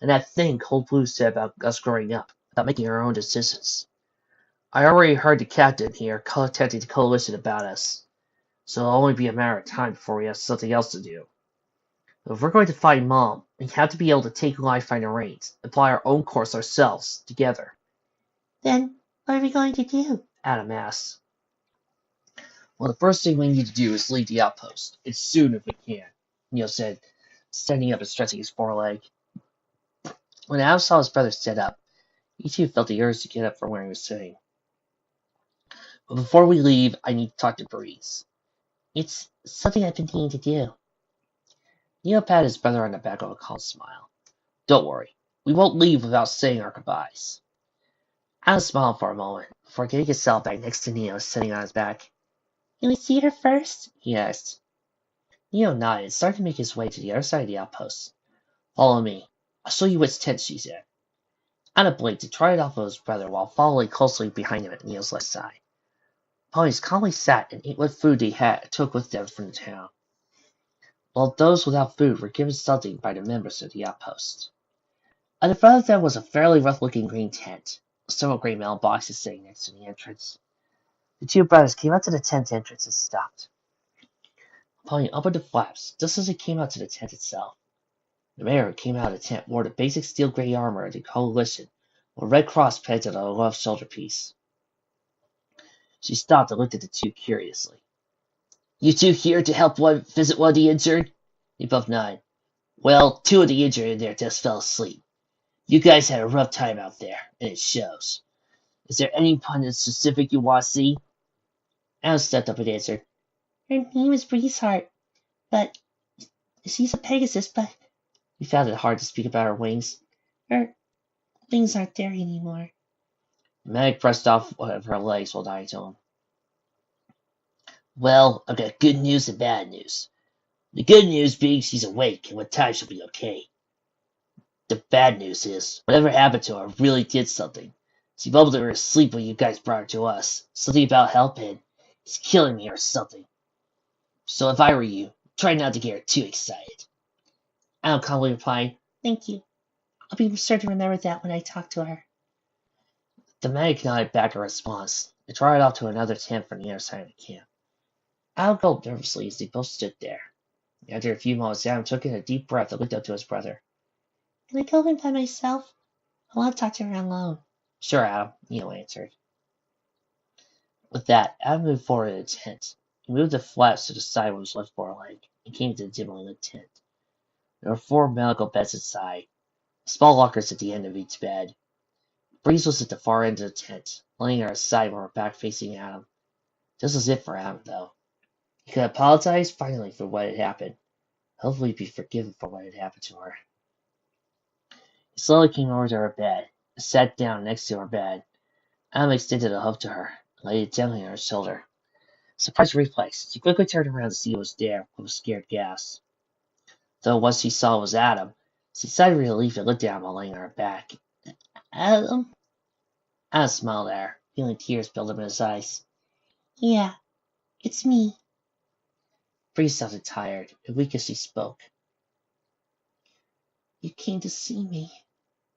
And that thing Cold Blue said about us growing up, about making our own decisions. I already heard the captain here contacting the coalition about us, so it'll only be a matter of time before we have something else to do. But if we're going to find Mom, we have to be able to take life by the reins, and apply our own course ourselves, together. Then, what are we going to do? Adam asked. Well, the first thing we need to do is leave the outpost, and soon if we can, Neil said, standing up and stretching his foreleg. When Adam saw his brother sit up, he too felt the urge to get up from where he was sitting. But before we leave, I need to talk to Breeze. It's something I've been needing to do. Neil patted his brother on the back with a calm smile. Don't worry, we won't leave without saying our goodbyes. Adam smiled for a moment, before getting his saddlebag next to Neo sitting on his back. Can we see her first? He asked. Neo nodded and started to make his way to the other side of the outpost. Follow me. I'll show you which tent she's in. Anna blinked and trotted off of his brother while following closely behind him at Neo's left side. Ponies calmly sat and ate what food they took with them from the town, while those without food were given something by the members of the outpost. At the front of them was a fairly rough-looking green tent, with several gray mailboxes sitting next to the entrance. The two brothers came out to the tent entrance and stopped. Pony opened the flaps just as it came out to the tent itself. The mayor who came out of the tent wore the basic steel gray armor of the coalition, with a red cross painted on the left shoulder piece. She stopped and looked at the two curiously. You two here to help visit one of the injured? They both nodded. Well, two of the injured in there just fell asleep. You guys had a rough time out there, and it shows. Is there anyone in specific you want to see? Adam stepped up and answered. Her name is Breezeheart, but she's a Pegasus, but he found it hard to speak about her wings. Her wings aren't there anymore. Meg pressed off one of her legs while nodding to him. Well, I've got good news and bad news. The good news being she's awake, and with time she'll be okay. The bad news is, whatever happened to her really did something. She bubbled in her sleep when you guys brought her to us. Something about helping. He's killing me or something. So if I were you, try not to get her too excited. Adam calmly replied, Thank you. I'll be sure to remember that when I talk to her. The medic nodded back a response and trotted off to another tent from the other side of the camp. Adam gulped nervously as they both stood there. After a few moments, Adam took in a deep breath and looked up to his brother. Can I go in by myself? I want to talk to her alone. Sure, Adam, Neil answered. With that, Adam moved forward in the tent. He moved the flaps to the side of his left foreleg and came to the dimly lit tent. There were 4 medical beds inside, small lockers at the end of each bed. Breeze was at the far end of the tent, laying on her side with her back facing Adam. This was it for Adam, though. He could apologize finally for what had happened. Hopefully be forgiven for what had happened to her. He slowly came over to her bed and sat down next to her bed. Adam extended a hug to her and laid it gently on her shoulder. Surprise reflex, she quickly turned around to see who was there with a scared gasp. Though what she saw was Adam, she sighed in relief and looked down while laying on her back. Adam? Adam smiled at her, feeling tears build up in his eyes. Yeah, it's me. Bree sounded tired and weak as she spoke. You came to see me.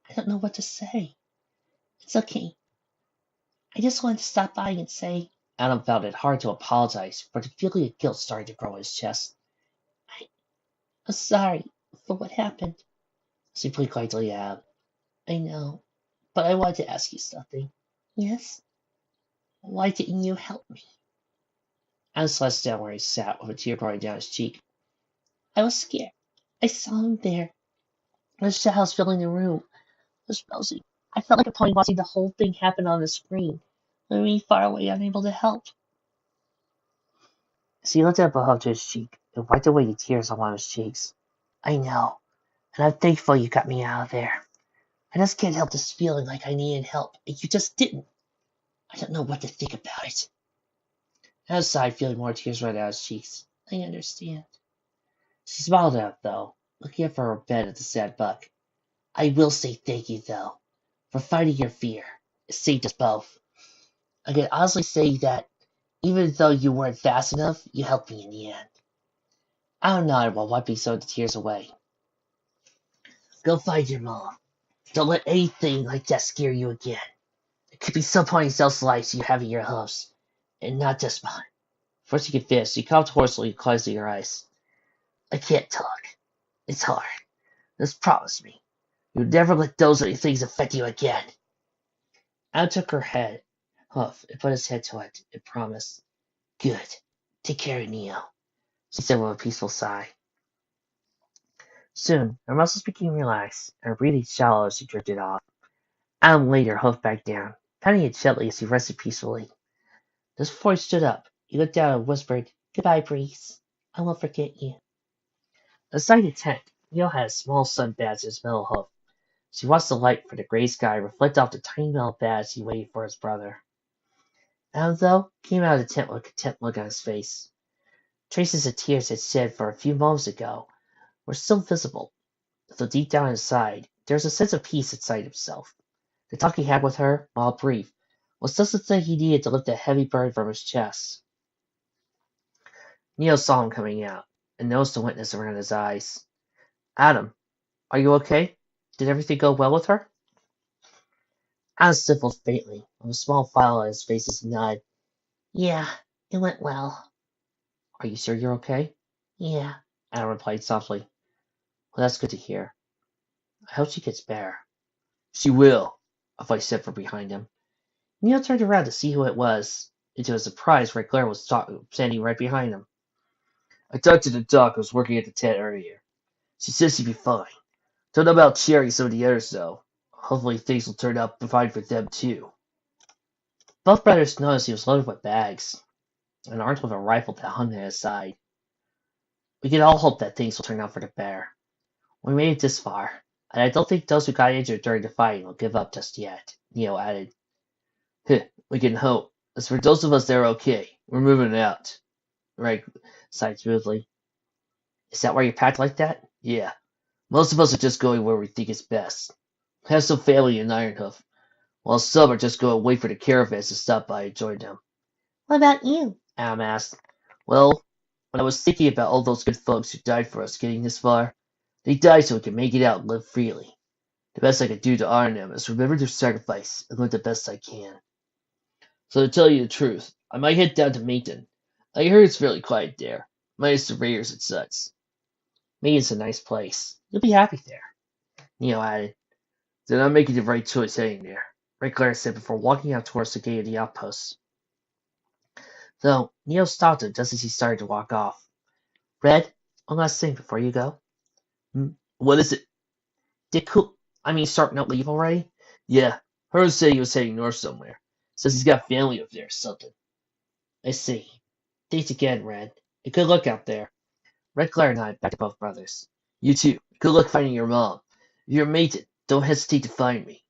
I don't know what to say. It's okay. I just wanted to stop by and say. Adam found it hard to apologize, but the feeling of guilt started to grow in his chest. I'm sorry for what happened. Simply quietly Adam. I know, but I wanted to ask you something. Yes? Why didn't you help me? Adam slouched down where he sat with a tear rolling down his cheek. I was scared. I saw him there. The shadows filling the room. I felt like a pony watching the whole thing happen on the screen, leaving me far away, unable to help. She looked up above to his cheek and wiped away the tears on one of his cheeks. I know, and I'm thankful you got me out of there. I just can't help this feeling like I needed help, and you just didn't. I don't know what to think about it. Adam sighed, feeling more tears run down his cheeks. I understand. She smiled at him, though, looking up from her bed at the sad buck. I will say thank you, though, for fighting your fear. It saved us both. I can honestly say that even though you weren't fast enough, you helped me in the end. Adam nodded while wiping some of the tears away. Go find your mom. Don't let anything like that scare you again. It could be someone else's life you have in your house, and not just mine. Before she could finish, she coughed hoarsely, closing her eyes. I can't talk. It's hard. Just promise me. You'll never let those things affect you again. Adam took her head, huff, and put his head to it, and promised. Good. Take care of Neo, she said with a peaceful sigh. Soon, her muscles became relaxed, and her breathing shallow as she drifted off. Adam laid her hoof back down, patting it gently as he rested peacefully. Just before he stood up, he looked down and whispered, Goodbye, Breeze. I won't forget you. Inside the tent, Neo had a small sun badge in his metal hoof. She watched the light from the gray sky reflect off the tiny metal badge he waited for his brother. Adam, though, came out of the tent with a content look on his face. Traces of tears had shed for a few moments ago were still visible, though deep down inside, there was a sense of peace inside himself. The talk he had with her, while brief, was just the thing he needed to lift that heavy burden from his chest. Neo saw him coming out, and noticed the wetness around his eyes. Adam, are you okay? Did everything go well with her? Adam sniffled faintly, with a small file on his face as he nodded. Yeah, it went well. Are you sure you're okay? Yeah, Adam replied softly. Well, that's good to hear. I hope she gets better. She will, a voice said from behind him. Neo turned around to see who it was. and to his surprise, Red Claire was standing right behind him. I talked to the doc who was working at the tent earlier. She says she'd be fine. Don't know about Cherry and some of the others, though. Hopefully things will turn out fine for them, too. Both brothers noticed he was loaded with bags, and armed with a rifle that hung at his side. We can all hope that things will turn out for the better. We made it this far, and I don't think those who got injured during the fighting will give up just yet, Neo added. We can hope. As for those of us that are okay, we're moving out. Red sighed smoothly. Is that why you packed like that? Yeah. Most of us are just going where we think is best. I have some family in Ironhoof, while some are just going to wait for the caravans to stop by and join them. What about you? Adam asked. Well, when I was thinking about all those good folks who died for us getting this far, they died so we could make it out and live freely. The best I could do to honor them is remember their sacrifice and live the best I can. So to tell you the truth, I might head down to Mayton. I heard it's fairly quiet there, minus the raiders and such. Mayton's a nice place. You'll be happy there, Neo added. Then I'm making the right choice heading there, Red Claire said before walking out towards the gate of the outpost. Though, Neo stopped him just as he started to walk off. Red, one last thing before you go. What is it? Did Stark not leave already? Yeah, heard say he was heading north somewhere. Says he's got family up there or something. I see. Thanks again, Red. And good luck out there. Red Claire nodded back to both brothers. You too. Good luck finding your mom. If you're mated, don't hesitate to find me,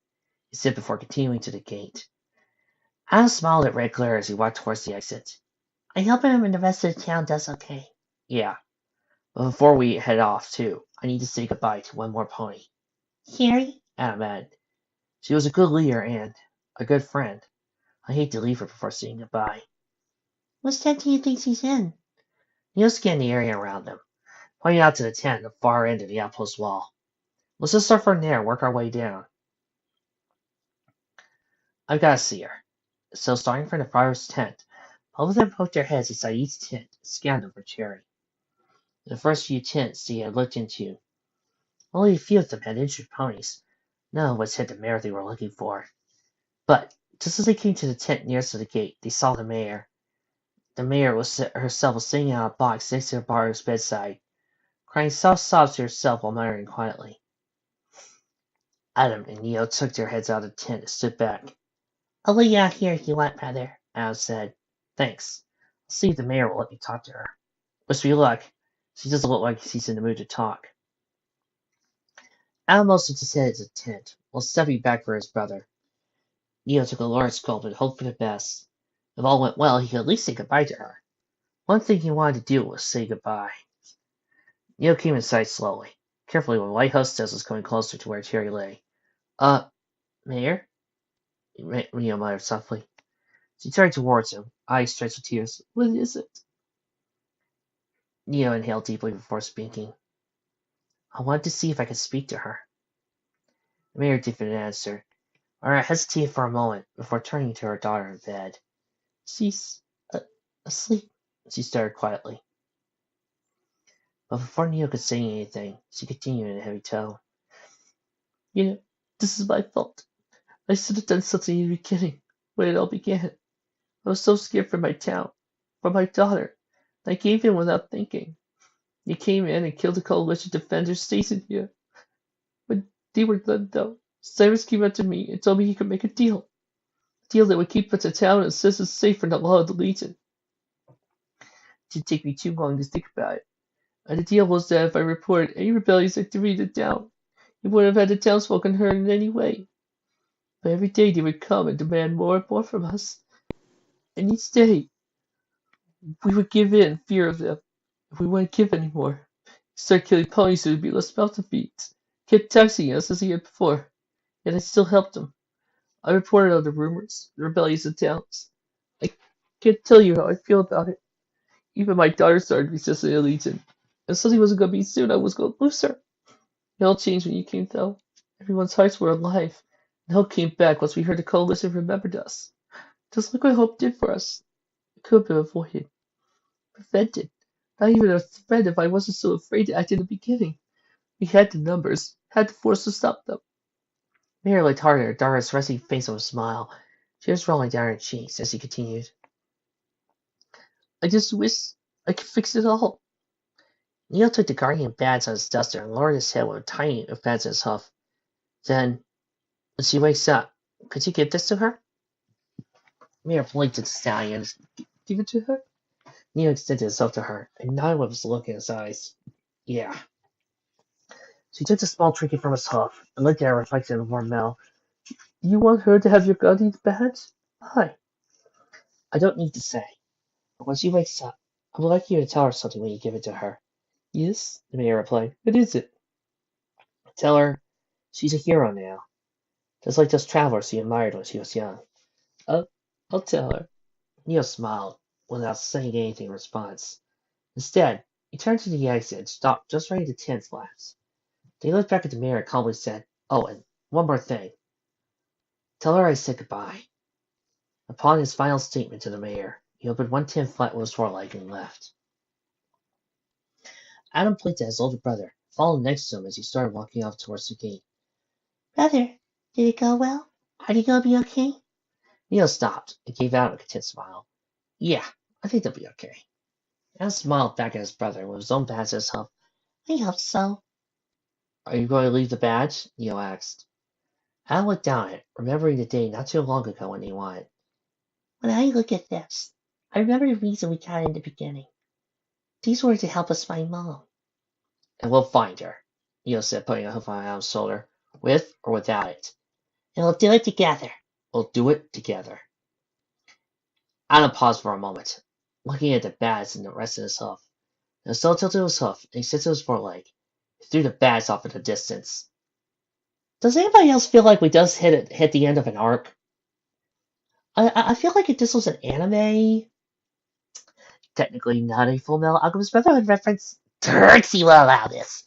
he said before continuing to the gate. Adam smiled at Red Claire as he walked towards the exit. I hope him and the rest of the town does okay. Yeah. But before we head off, too, I need to say goodbye to one more pony. Carrie? Adam added. She was a good leader and a good friend. I hate to leave her before saying goodbye. What tent do you think she's in? Neil scanned the area around them, pointing out to the tent at the far end of the outpost wall. Let's just start from there and work our way down. I've got to see her. So starting from the farthest tent, both of them poked their heads inside each tent and scanned them for Cherry. The first few tents they had looked into, only a few of them had injured ponies. None of which had the mare they were looking for. But just as they came to the tent nearest to the gate, they saw the mare. The mare herself was sitting on a box next to her bar's bedside, crying soft sobs to herself while muttering quietly. Adam and Neo took their heads out of the tent and stood back. I'll let you out here if you want, brother, Adam said. Thanks. I'll see if the mayor will let me talk to her. Wish me luck. She doesn't look like she's in the mood to talk. Adam motioned his head to the tent, while stepping back for his brother. Neo took a large gulp and hoped for the best. If all went well, he could at least say goodbye to her. One thing he wanted to do was say goodbye. Neo came inside slowly, carefully when White Hostess was coming closer to where Cherry lay. Mayor? Neo muttered softly. She turned towards him, eyes stretched with tears. What is it? Neo inhaled deeply before speaking. I wanted to see if I could speak to her. The mayor didn't answer. Mara hesitated for a moment before turning to her daughter in bed. She's asleep, she stuttered quietly. But before Neo could say anything, she continued in a heavy tone. You know, this is my fault. I should have done something in the beginning, when it all began. I was so scared for my town, for my daughter. I gave in without thinking. You came in and killed the coalition defenders stationed here. When they were done, though, Cyrus came up to me and told me he could make a deal. A deal that would keep the town and citizens safe from the law of the Legion. It didn't take me too long to think about it. And the deal was that if I reported any rebellious activity to the town, he wouldn't have had the townsfolk unhurt in any way. But every day they would come and demand more and more from us. And each day, we would give in fear of them. If we wouldn't give anymore, he started killing ponies so there would be less mouth to feed. Kept taxing us as he had before, yet I still helped him. I reported on the rumors, the rebellious attempts. I can't tell you how I feel about it. Even my daughter started resisting the Legion. And something wasn't going to be soon, I was going to lose her. It all changed when you came, though. Everyone's hearts were alive. And hope came back once we heard the coalition remembered us. Just look what hope did for us. It could have been avoided. Prevented. Not even a threat if I wasn't so afraid to act in the beginning. We had the numbers, had the force to stop them. Mary looked hard at her daughter's resting face with a smile, tears rolling down her cheeks as he continued. I just wish I could fix it all. Neo took the guardian badge on his duster and lowered his head with a tiny offense in his hoof. Then, when she wakes up, could you give this to her? Mira blinked at the stallion. Give it to her? Neo extended himself to her, and nodded with his look in his eyes. Yeah. She took the small trinket from his hoof, and looked at her reflected in the warm metal. You want her to have your guardian badge? Why? I don't need to say. But when she wakes up, I would like you to tell her something when you give it to her. Yes, the mayor replied. What is it? Tell her she's a hero now, just like those travelers he admired when she was young. Oh, I'll tell her. Neo smiled, without saying anything in response. Instead, he turned to the exit and stopped just right at the tenth glass. Then he looked back at the mirror and calmly said, Oh, and one more thing. Tell her I said goodbye. Upon his final statement to the mayor, he opened one tin flat with his foreleg and left. Adam blinked at his older brother, followed next to him as he started walking off towards the gate. Brother, did it go well? Are you gonna be okay? Neil stopped and gave out a content smile. Yeah, I think they'll be okay. Adam smiled back at his brother with his own badge at his hump. I hope so. Are you going to leave the badge? Neil asked. Adam looked down at it, remembering the day not too long ago when he won. When I look at this, I remember the reason we got in the beginning. These were to help us find Mom. And we'll find her, Neil said, putting a hoof on Adam's shoulder. With or without it. And we'll do it together. We'll do it together. Adam paused for a moment, looking at the badge and the rest of his hoof. And so tilted his hoof, and he said to his foreleg, he threw the badge off in the distance. Does anybody else feel like we just hit the end of an arc? I feel like if this was an anime, technically not a Full Metal Alchemist Brotherhood reference, Trixie will allow this.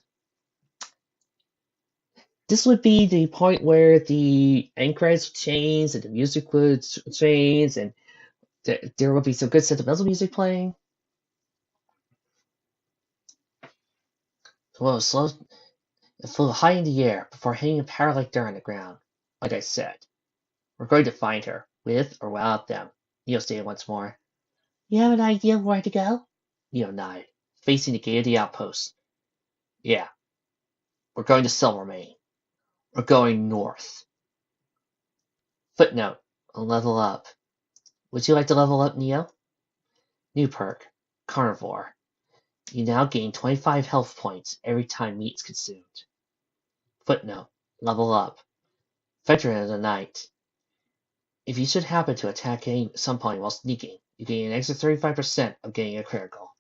This would be the point where the end credits would change and the music would change and there would be some good sentimental music playing. Well, slow, it flew high in the air before hitting a power like dirt on the ground. Like I said, we're going to find her, with or without them. Neo stated once more. You have an idea of where to go? Neo nodded, facing the gate of the outpost. Yeah, we're going to Silvermane. We're going north. Footnote, level up. Would you like to level up, Neo? New perk, Carnivore. You now gain 25 health points every time meat is consumed. Footnote, level up. Veteran of the Night. If you should happen to attack some point while sneaking, you gain an extra 35% of getting a critical.